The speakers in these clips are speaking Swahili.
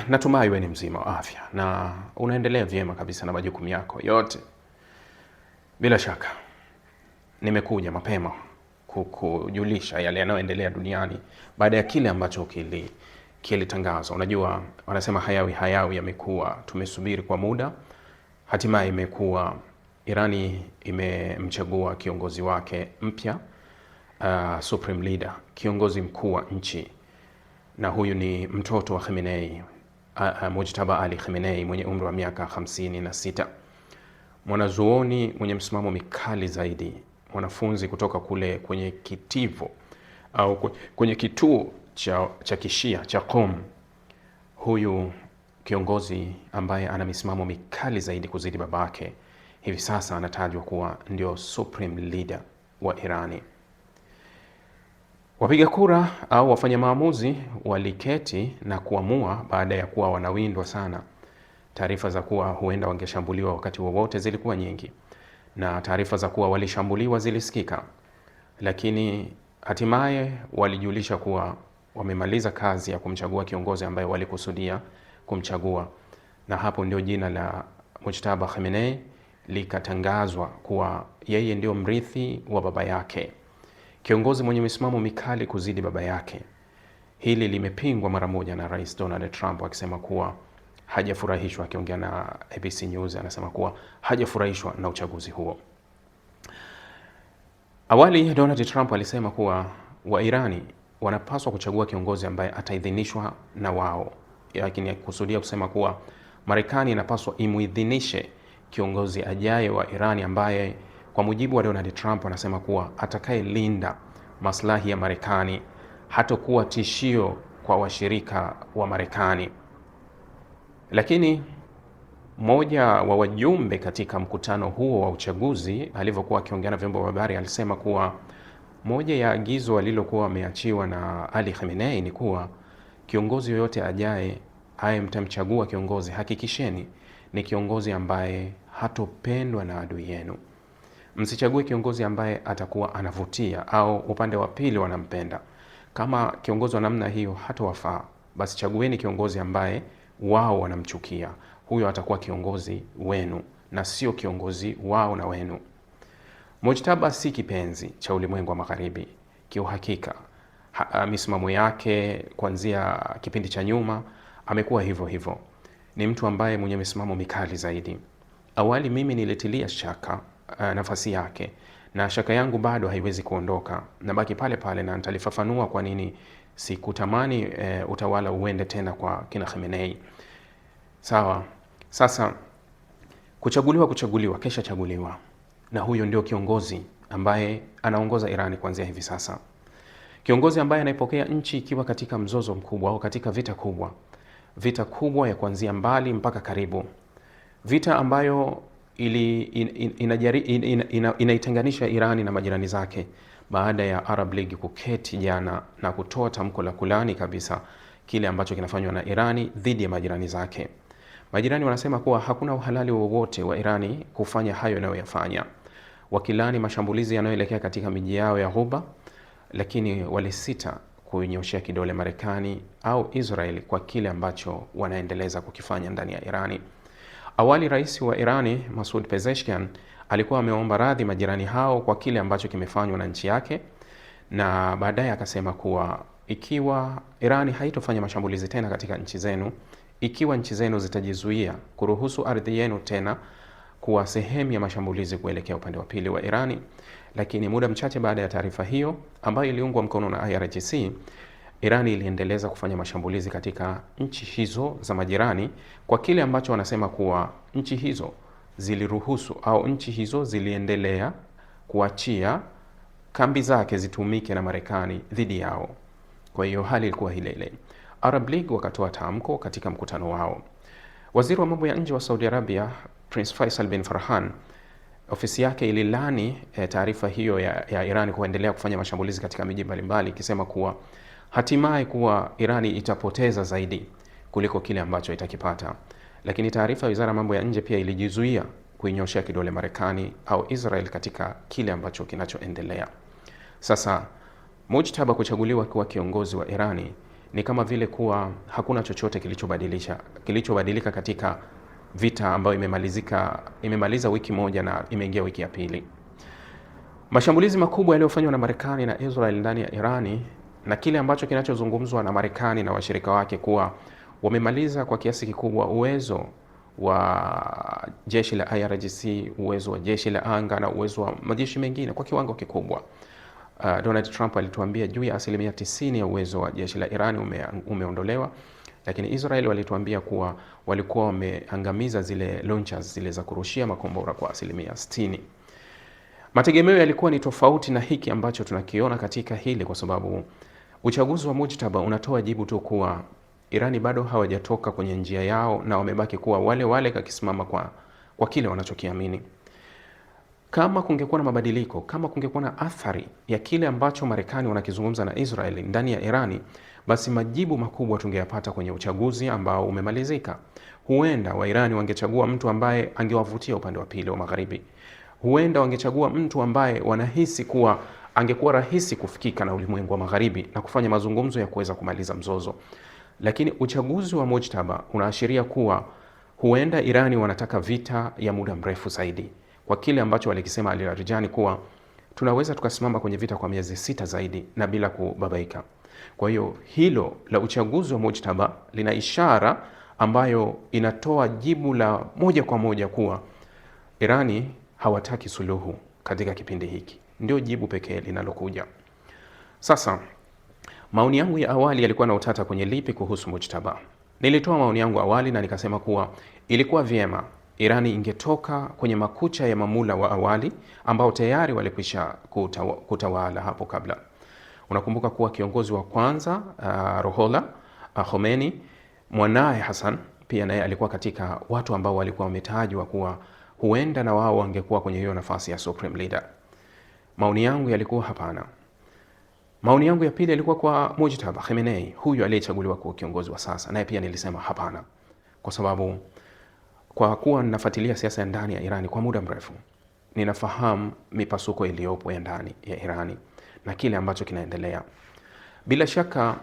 Natumai wewe ni mzima wa afya na unaendelea vyema kabisa na majukumu yako yote. Bila shaka nimekuja mapema kukujulisha yale yanayoendelea duniani baada ya kile ambacho kilitangazwa. Unajua wanasema hayawi yamekuwa, tumesubiri kwa muda, hatimaye imekuwa. Irani imemchagua kiongozi wake mpya, supreme leader, kiongozi mkuu wa nchi, na huyu ni mtoto wa Khamenei, Mujtaba Ali Khamenei, mwenye umri wa miaka 56, mwanazuoni mwenye msimamo mikali zaidi, mwanafunzi kutoka kule kwenye kitivo au kwenye kituo cha kishia cha Qom. Huyu kiongozi ambaye ana misimamo mikali zaidi kuzidi babake, hivi sasa anatajwa kuwa ndio supreme leader wa Irani. Wapiga kura au wafanya maamuzi waliketi na kuamua baada ya kuwa wanawindwa sana. Taarifa za kuwa huenda wangeshambuliwa wakati wowote zilikuwa nyingi, na taarifa za kuwa walishambuliwa zilisikika, lakini hatimaye walijulisha kuwa wamemaliza kazi ya kumchagua kiongozi ambaye walikusudia kumchagua, na hapo ndio jina la Mujtaba Khamenei likatangazwa kuwa yeye ndio mrithi wa baba yake, kiongozi mwenye misimamo mikali kuzidi baba yake. Hili limepingwa mara moja na Rais Donald Trump akisema kuwa hajafurahishwa. Akiongea na ABC News anasema kuwa hajafurahishwa na uchaguzi huo. Awali Donald Trump alisema kuwa Wairani wanapaswa kuchagua kiongozi ambaye ataidhinishwa na wao, lakini kusudia kusema kuwa Marekani inapaswa imuidhinishe kiongozi ajaye wa Irani ambaye kwa mujibu wa Donald Trump anasema kuwa atakayelinda maslahi ya Marekani, hatakuwa tishio kwa washirika wa Marekani. Lakini mmoja wa wajumbe katika mkutano huo wa uchaguzi alivyokuwa akiongea na vyombo vya habari alisema kuwa moja ya agizo alilokuwa wameachiwa na Ali Khamenei ni kuwa kiongozi yoyote ajaye mtamchagua kiongozi, hakikisheni ni kiongozi ambaye hatopendwa na adui yenu. Msichague kiongozi ambaye atakuwa anavutia au upande wa pili wanampenda. Kama kiongozi wa namna hiyo hatawafaa, basi chagueni kiongozi ambaye wao wanamchukia. Huyo atakuwa kiongozi wenu na sio kiongozi wao na wenu. Mujtaba si kipenzi cha ulimwengu wa magharibi kiuhakika. Misimamo yake kuanzia kipindi cha nyuma amekuwa hivyo hivyo. Ni mtu ambaye mwenye misimamo mikali zaidi. Awali mimi nilitilia shaka nafasi yake, na shaka yangu bado haiwezi kuondoka, nabaki pale pale, na nitalifafanua kwa nini sikutamani utawala uende tena kwa kina Khamenei. Sawa, sasa kuchaguliwa kesha chaguliwa, na huyo ndio kiongozi ambaye anaongoza Irani kuanzia hivi sasa, kiongozi ambaye anaipokea nchi ikiwa katika mzozo mkubwa au katika vita kubwa ya kuanzia mbali mpaka karibu, vita ambayo inaitenganisha Irani na majirani zake baada ya Arab League kuketi jana na kutoa tamko la kulani kabisa kile ambacho kinafanywa na Irani dhidi ya majirani zake. Majirani wanasema kuwa hakuna uhalali wowote wa Irani kufanya hayo inayoyafanya, wakilani mashambulizi yanayoelekea katika miji yao ya Ghuba, lakini walisita kuinyoshea kidole Marekani au Israeli kwa kile ambacho wanaendeleza kukifanya ndani ya Irani. Awali rais wa Irani Masoud Pezeshkian alikuwa ameomba radhi majirani hao kwa kile ambacho kimefanywa na nchi yake, na baadaye akasema kuwa ikiwa Irani haitofanya mashambulizi tena katika nchi zenu, ikiwa nchi zenu zitajizuia kuruhusu ardhi yenu tena kuwa sehemu ya mashambulizi kuelekea upande wa pili wa Irani. Lakini muda mchache baada ya taarifa hiyo ambayo iliungwa mkono na IRGC, Irani iliendeleza kufanya mashambulizi katika nchi hizo za majirani kwa kile ambacho wanasema kuwa nchi hizo ziliruhusu au nchi hizo ziliendelea kuachia kambi zake zitumike na Marekani dhidi yao. Kwa hiyo hali ilikuwa ile. Arab League wakatoa tamko katika mkutano wao. Waziri wa mambo ya nje wa Saudi Arabia Prince Faisal bin Farhan, ofisi yake ililani taarifa hiyo ya Irani kuendelea kufanya mashambulizi katika miji mbalimbali, ikisema kuwa hatimaye kuwa Irani itapoteza zaidi kuliko kile ambacho itakipata. Lakini taarifa ya Wizara ya Mambo ya Nje pia ilijizuia kuinyoshea kidole Marekani au Israel katika kile ambacho kinachoendelea. Sasa Mujtaba kuchaguliwa kuwa kiongozi wa Irani ni kama vile kuwa hakuna chochote kilichobadilika katika vita ambayo imemaliza wiki moja na imeingia wiki ya pili. Mashambulizi makubwa yaliyofanywa na Marekani na Israel ndani ya Irani, na kile ambacho kinachozungumzwa na Marekani na washirika wake kuwa wamemaliza kwa kiasi kikubwa uwezo wa jeshi la IRGC, uwezo wa jeshi la anga na uwezo wa majeshi mengine kwa kiwango kikubwa. Donald Trump alituambia juu ya 90% ya uwezo wa jeshi la Irani umeondolewa, lakini Israel walituambia kuwa walikuwa wameangamiza zile launchers zile za kurushia makombora kwa 60%. Mategemeo yalikuwa ni tofauti na hiki ambacho tunakiona katika hili, kwa sababu uchaguzi wa Mujtaba unatoa jibu tu kuwa Irani bado hawajatoka kwenye njia yao na wamebaki kuwa wale wale kakisimama kwa kile wanachokiamini. Kama kungekuwa na mabadiliko, kama kungekuwa na athari ya kile ambacho Marekani wanakizungumza na Israeli ndani ya Irani, basi majibu makubwa tungeyapata kwenye uchaguzi ambao umemalizika. Huenda Wairani wangechagua mtu ambaye angewavutia upande wa pili wa magharibi. Huenda wangechagua mtu ambaye wanahisi kuwa angekuwa rahisi kufikika na ulimwengu wa magharibi na kufanya mazungumzo ya kuweza kumaliza mzozo. Lakini uchaguzi wa Mujtaba unaashiria kuwa huenda Irani wanataka vita ya muda mrefu zaidi, kwa kile ambacho walikisema Ali Larijani kuwa tunaweza tukasimama kwenye vita kwa miezi 6 zaidi na bila kubabaika. Kwa hiyo hilo la uchaguzi wa Mujtaba lina ishara ambayo inatoa jibu la moja kwa moja kuwa Irani hawataki suluhu katika kipindi hiki. Ndio jibu pekee linalokuja. Sasa maoni yangu ya awali yalikuwa na utata kwenye lipi kuhusu Mujtaba. Nilitoa maoni yangu awali na nikasema kuwa ilikuwa vyema Irani ingetoka kwenye makucha ya mamula wa awali ambao tayari walikwisha kutawala hapo kabla. Unakumbuka kuwa kiongozi wa kwanza Ruhollah Khomeini, mwanae Hassan pia naye alikuwa katika watu ambao walikuwa wametajwa kuwa huenda na wao wangekuwa kwenye hiyo nafasi ya supreme leader. Maoni yangu yalikuwa hapana. Maoni yangu ya pili yalikuwa kwa Mujtaba Khamenei, huyu aliyechaguliwa kuwa kiongozi wa sasa, naye pia nilisema hapana, kwa sababu kwa kuwa ninafuatilia siasa ya ndani ya Irani kwa muda mrefu, ninafahamu mipasuko iliyopo ya ndani ya Irani na kile ambacho kinaendelea. Bila shaka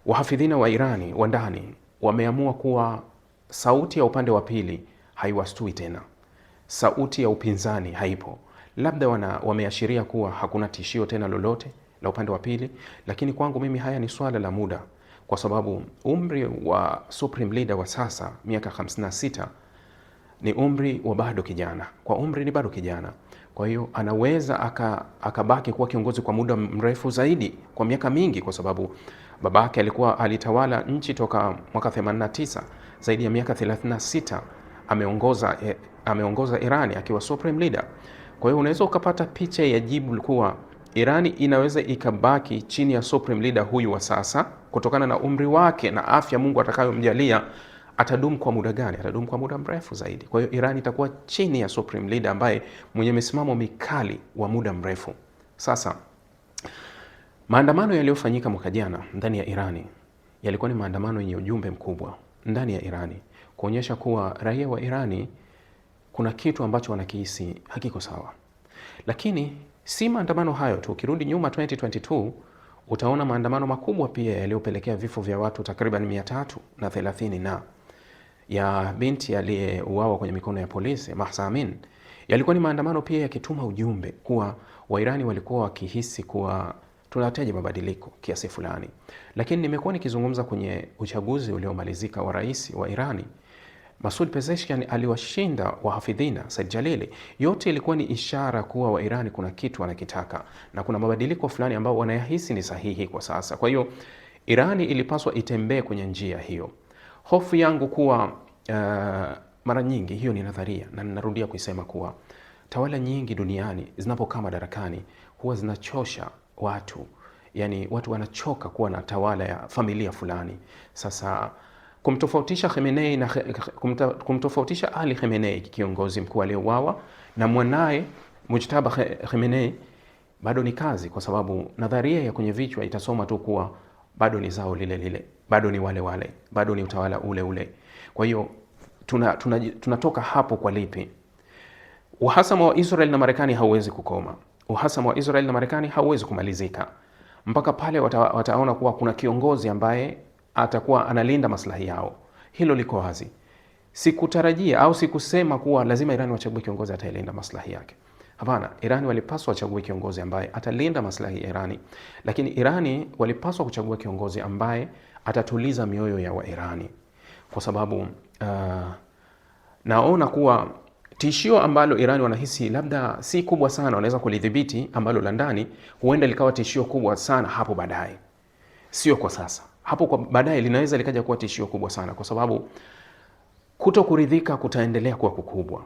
wahafidhina wa Irani wa ndani wameamua kuwa sauti ya upande wa pili haiwastui tena, sauti ya upinzani haipo. Labda wameashiria kuwa hakuna tishio tena lolote la upande wa pili, lakini kwangu mimi haya ni swala la muda, kwa sababu umri wa supreme leader wa sasa miaka 56 ni umri wa bado kijana. Kwa umri ni bado kijana, kwa hiyo anaweza akabaki kuwa kiongozi kwa muda mrefu zaidi, kwa miaka mingi, kwa sababu babake alitawala nchi toka mwaka 89, zaidi ya miaka 36 ameongoza Irani akiwa supreme leader. Kwa hiyo unaweza ukapata picha ya jibu kuwa Irani inaweza ikabaki chini ya supreme leader huyu wa sasa kutokana na umri wake na afya Mungu atakayomjalia. Atadumu kwa muda gani? Atadumu kwa muda mrefu zaidi. Kwa hiyo Irani itakuwa chini ya supreme leader ambaye mwenye misimamo mikali wa muda mrefu. Sasa maandamano yaliyofanyika mwaka jana ndani ya Irani yalikuwa ni maandamano yenye ujumbe mkubwa ndani ya Irani, kuonyesha kuwa raia wa Irani kuna kitu ambacho wanakihisi hakiko sawa. Lakini si maandamano hayo tu. Ukirudi nyuma 2022 utaona maandamano makubwa pia yaliyopelekea vifo vya watu takriban 330 na ya binti aliyeuawa kwenye mikono ya polisi Mahsa Amin. Yalikuwa ni maandamano pia yakituma ujumbe kuwa Wairani walikuwa wakihisi kuwa tunahitaji mabadiliko kiasi fulani. Lakini nimekuwa nikizungumza kwenye uchaguzi uliomalizika wa rais wa Irani, Masoud Pezeshkian aliwashinda wahafidhina Said Jalili. Yote ilikuwa ni ishara kuwa Wairani kuna kitu wanakitaka na kuna mabadiliko fulani ambao wanayahisi ni sahihi kwa sasa. Kwa hiyo Irani ilipaswa itembee kwenye njia hiyo. Hofu yangu kuwa mara nyingi, hiyo ni nadharia na ninarudia kuisema kuwa tawala nyingi duniani zinapokaa madarakani huwa zinachosha watu. Yani watu wanachoka kuwa na tawala ya familia fulani. Sasa kumtofautisha Khamenei na kumtofautisha Ali Khamenei, kiongozi mkuu aliyeuawa, na mwanae Mujtaba Khamenei bado ni kazi, kwa sababu nadharia ya kwenye vichwa itasoma tu kuwa bado ni zao lile lile, bado ni wale wale, bado ni utawala ule ule. Kwa hiyo tunatoka hapo kwa lipi? Uhasama wa Israel na Marekani hauwezi kukoma. Uhasama wa Israel na Marekani hauwezi kumalizika. mpaka pale wataona kuwa kuna kiongozi ambaye atakuwa analinda maslahi yao. Hilo liko wazi. Sikutarajia au sikusema kuwa lazima Irani wachague kiongozi atayelinda maslahi yake. Hapana, Irani walipaswa wachague kiongozi ambaye atalinda maslahi ya Irani, lakini Irani walipaswa kuchagua kiongozi ambaye atatuliza mioyo ya Wairani, kwa sababu naona kuwa tishio ambalo Irani wanahisi labda si kubwa sana, wanaweza kulidhibiti, ambalo la ndani huenda likawa tishio kubwa sana hapo baadaye, sio kwa sasa. Hapo kwa baadaye linaweza likaja kuwa tishio kubwa sana, kwa sababu kutokuridhika kutaendelea kuwa kukubwa.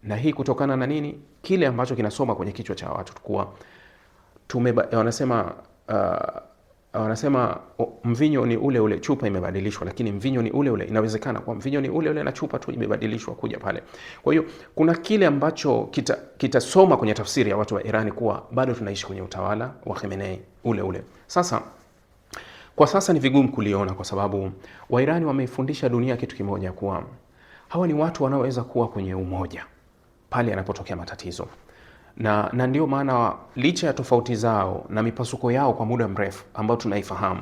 Na hii kutokana na nini? Kile ambacho kinasoma kwenye kichwa cha watu kuwa wanasema mvinyo ni ule ule, chupa imebadilishwa, lakini mvinyo ni ule ule. Inawezekana kwa mvinyo ni ule ule na chupa tu imebadilishwa kuja pale. Kwa hiyo kuna kile ambacho kitasoma kwenye tafsiri ya watu wa Irani kuwa bado tunaishi kwenye utawala wa Khamenei ule ule. Sasa kwa sasa ni vigumu kuliona, kwa sababu Wairani wameifundisha dunia kitu kimoja, kuwa hawa ni watu wanaoweza kuwa kwenye umoja pale yanapotokea matatizo. Na ndio maana licha ya tofauti zao na mipasuko yao kwa muda mrefu ambao tunaifahamu,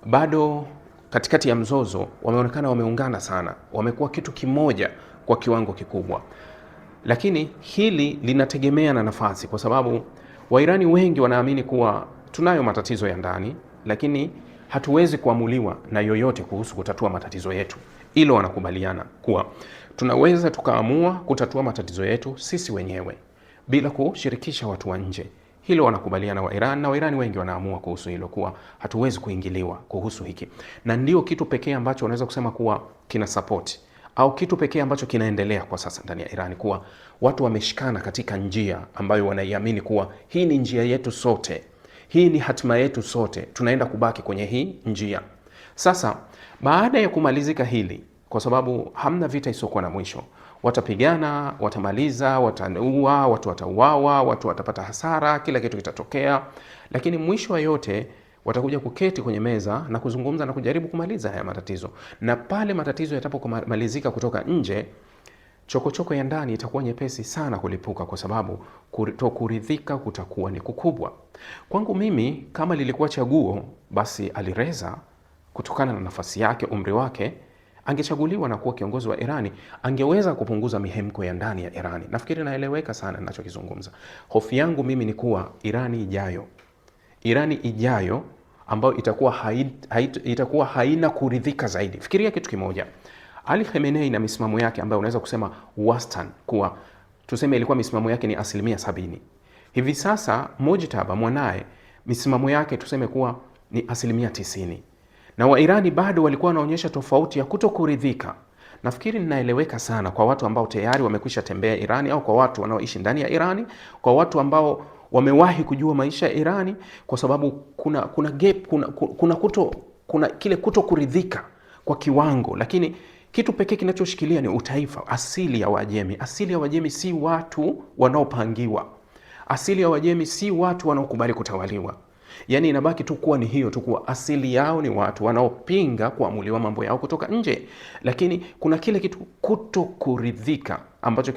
bado katikati ya mzozo wameonekana wameungana sana, wamekuwa kitu kimoja kwa kiwango kikubwa. Lakini hili linategemea na nafasi, kwa sababu Wairani wengi wanaamini kuwa tunayo matatizo ya ndani, lakini hatuwezi kuamuliwa na yoyote kuhusu kutatua matatizo yetu. Hilo wanakubaliana kuwa tunaweza tukaamua kutatua matatizo yetu sisi wenyewe bila kushirikisha watu wa nje. Hilo wanakubaliana wa Iran, na Wairani wengi wanaamua kuhusu hilo kuwa hatuwezi kuingiliwa kuhusu hiki. Na ndio kitu pekee ambacho wanaweza kusema kuwa kina support, au kitu pekee ambacho kinaendelea kwa sasa ndani ya Iran, kuwa watu wameshikana katika njia ambayo wanaiamini kuwa hii ni njia yetu sote, hii ni hatima yetu sote, tunaenda kubaki kwenye hii njia. Sasa baada ya kumalizika hili, kwa sababu hamna vita isiokuwa na mwisho, watapigana, watamaliza, wataua, watu watauawa, watu watapata hasara, kila kitu kitatokea, lakini mwisho wa yote watakuja kuketi kwenye meza na kuzungumza na kujaribu kumaliza haya matatizo. Na pale matatizo yatapomalizika kutoka nje, chokochoko ya ndani itakuwa nyepesi sana kulipuka, kwa sababu kutokuridhika kutakuwa ni kukubwa. Kwangu mimi, kama lilikuwa chaguo, basi Alireza kutokana na nafasi yake, umri wake, angechaguliwa na kuwa kiongozi wa Irani, angeweza kupunguza mihemko ya ndani ya Irani. Nafikiri naeleweka sana ninachokizungumza. Hofu yangu mimi ni kuwa Irani ijayo ambayo itakuwa haina kuridhika zaidi. Fikiria kitu kimoja. Ali Khamenei na misimamo yake ambayo unaweza kusema wastani, kuwa tuseme ilikuwa misimamo yake ni 70%. Hivi sasa Mojtaba mwanae misimamo yake tuseme kuwa ni 90%. Na Wairani bado walikuwa wanaonyesha tofauti ya kutokuridhika. Nafikiri ninaeleweka sana kwa watu ambao tayari wamekwisha tembea Irani, au kwa watu wanaoishi ndani ya Irani, kwa watu ambao wamewahi kujua maisha ya Irani, kwa sababu kuna gap, kuna kile kutokuridhika kwa kiwango. Lakini kitu pekee kinachoshikilia ni utaifa, asili ya Wajemi. Asili ya Wajemi si watu wanaopangiwa. Asili ya Wajemi si watu wanaokubali kutawaliwa. Yaani inabaki tu kuwa ni hiyo tu, kuwa asili yao ni watu wanaopinga kuamuliwa mambo yao kutoka nje. Lakini kuna kile kitu kutokuridhika ambacho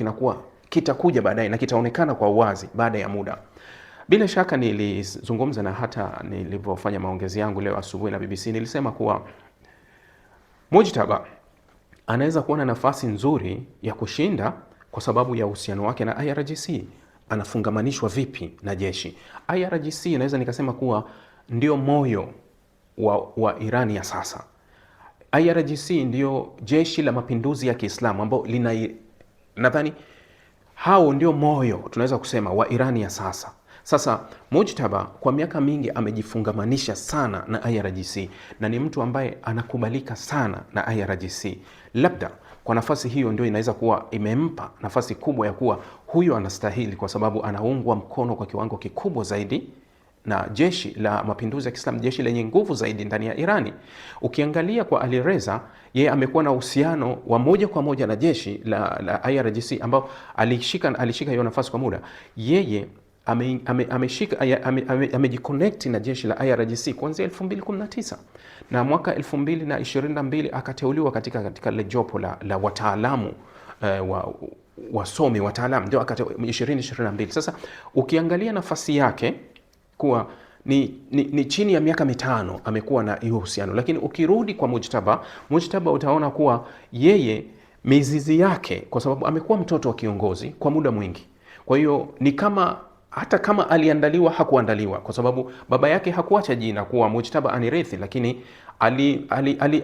kitakuja baadaye na kitaonekana kwa uwazi baada ya muda. Bila shaka nilizungumza, na hata nilipofanya maongezi yangu leo asubuhi na BBC nilisema kuwa Mojtaba anaweza kuwa na nafasi nzuri ya kushinda kwa sababu ya uhusiano wake na IRGC. Anafungamanishwa vipi na jeshi? IRGC inaweza nikasema kuwa ndio moyo wa Irani ya sasa. IRGC ndio jeshi la mapinduzi ya Kiislamu ambao nadhani hao ndio moyo tunaweza kusema wa Irani ya sasa. Sasa Mojtaba kwa miaka mingi amejifungamanisha sana na IRGC, na ni mtu ambaye anakubalika sana na IRGC. Labda kwa nafasi hiyo ndio inaweza kuwa imempa nafasi kubwa ya kuwa huyo anastahili, kwa sababu anaungwa mkono kwa kiwango kikubwa zaidi na jeshi la mapinduzi ya Kiislamu, jeshi lenye nguvu zaidi ndani ya Irani. Ukiangalia kwa Alireza, yeye amekuwa na uhusiano wa moja kwa moja na jeshi la IRGC ambao alishika hiyo nafasi kwa muda. Yeye amejiconnect na jeshi la IRGC kuanzia 2019 na mwaka 2022 akateuliwa katika ile jopo la wataalamu wasomi wataalamu, ndio 2022. Sasa ukiangalia nafasi yake kuwa ni chini ya miaka 5 amekuwa na hiyo uhusiano. Lakini ukirudi kwa Mujtaba utaona kuwa yeye mizizi yake, kwa sababu amekuwa mtoto wa kiongozi kwa muda mwingi, kwa hiyo ni kama hata kama aliandaliwa hakuandaliwa, kwa sababu baba yake hakuacha jina kuwa Mujtaba anirethi, lakini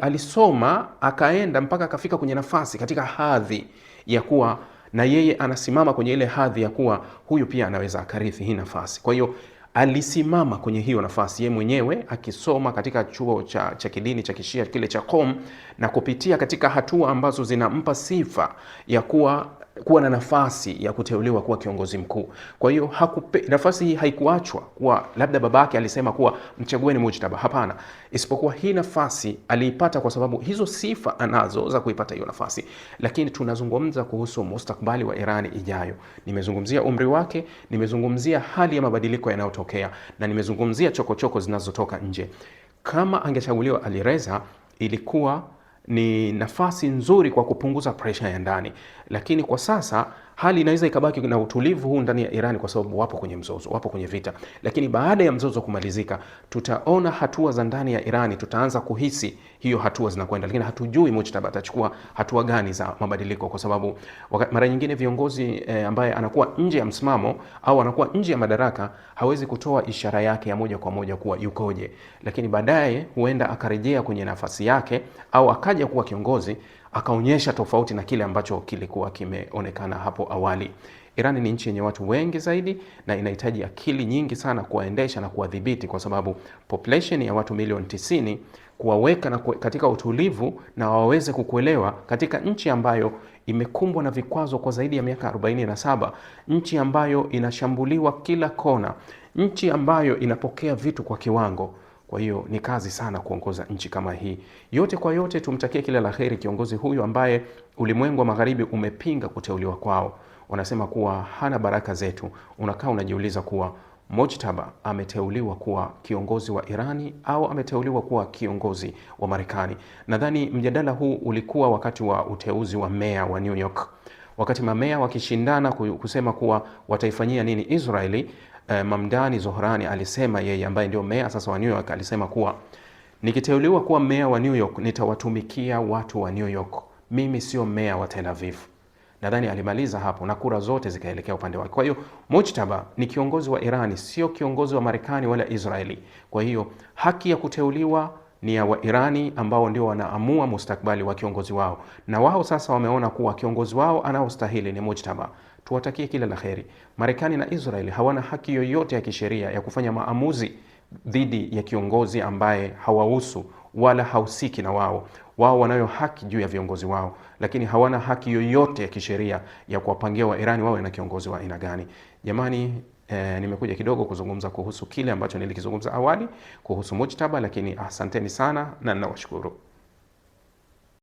alisoma akaenda mpaka akafika kwenye nafasi katika hadhi ya kuwa na yeye anasimama kwenye ile hadhi ya kuwa huyu pia anaweza akarithi hii nafasi. Kwa hiyo alisimama kwenye hiyo nafasi yeye mwenyewe akisoma katika chuo cha kidini cha Kishia kile cha Qom, na kupitia katika hatua ambazo zinampa sifa ya kuwa na nafasi ya kuteuliwa kuwa kiongozi mkuu. Kwa hiyo nafasi hii haikuachwa kuwa labda babake alisema kuwa mchagueni Mujtaba, hapana, isipokuwa hii nafasi aliipata kwa sababu hizo sifa anazo za kuipata hiyo nafasi. Lakini tunazungumza kuhusu mustakbali wa Irani ijayo. Nimezungumzia umri wake, nimezungumzia hali ya mabadiliko yanayotokea, na nimezungumzia chokochoko zinazotoka nje. Kama angechaguliwa Alireza, ilikuwa ni nafasi nzuri kwa kupunguza pressure ya ndani, lakini kwa sasa hali inaweza ikabaki na utulivu huu ndani ya Irani kwa sababu wapo kwenye mzozo, wapo kwenye vita. Lakini baada ya mzozo kumalizika, tutaona hatua za ndani ya Irani, tutaanza kuhisi hiyo hatua zinakwenda, lakini hatujui Mujtaba atachukua hatua gani za mabadiliko, kwa sababu mara nyingine viongozi ambaye anakuwa nje ya msimamo au anakuwa nje ya madaraka hawezi kutoa ishara yake ya moja kwa moja kuwa yukoje, lakini baadaye huenda akarejea kwenye nafasi yake au akaja kuwa kiongozi akaonyesha tofauti na kile ambacho kilikuwa kimeonekana hapo awali. Irani ni nchi yenye watu wengi zaidi na inahitaji akili nyingi sana kuwaendesha na kuwadhibiti, kwa sababu population ya watu milioni 90 kuwaweka na katika utulivu na waweze kukuelewa katika nchi ambayo imekumbwa na vikwazo kwa zaidi ya miaka 47, nchi ambayo inashambuliwa kila kona, nchi ambayo inapokea vitu kwa kiwango. Kwa hiyo ni kazi sana kuongoza nchi kama hii. Yote kwa yote, tumtakie kila la kheri kiongozi huyu ambaye ulimwengu wa magharibi umepinga kuteuliwa kwao. Wanasema kuwa hana baraka zetu. Unakaa unajiuliza kuwa Mujtaba ameteuliwa kuwa kiongozi wa Irani au ameteuliwa kuwa kiongozi wa Marekani. Nadhani mjadala huu ulikuwa wakati wa uteuzi wa meya wa New York, wakati mameya wakishindana kusema kuwa wataifanyia nini Israeli. Mamdani Zohrani alisema, yeye ambaye ndio meya sasa wa New York, alisema kuwa nikiteuliwa kuwa meya wa New York nitawatumikia watu wa New York, mimi sio meya wa Tel Aviv. Nadhani alimaliza hapo na kura zote zikaelekea upande wake. Kwa hiyo Mujtaba ni kiongozi wa Irani, sio kiongozi wa Marekani wala Israeli. Kwa hiyo haki ya kuteuliwa ni ya wa Irani ambao ndio wanaamua mustakbali wa kiongozi wao, na wao sasa wameona kuwa kiongozi wao anaostahili ni Mujtaba. Tuwatakie kila la kheri. Marekani na Israeli hawana haki yoyote ya kisheria ya kufanya maamuzi dhidi ya kiongozi ambaye hawahusu wala hausiki na wao. Wao wanayo haki juu ya viongozi wao, lakini hawana haki yoyote ya kisheria ya kuwapangia wa Irani wawe na kiongozi wa aina gani. Jamani, nimekuja kidogo kuzungumza kuhusu kile ambacho nilikizungumza awali kuhusu Mujtaba, lakini asanteni sana na ninawashukuru.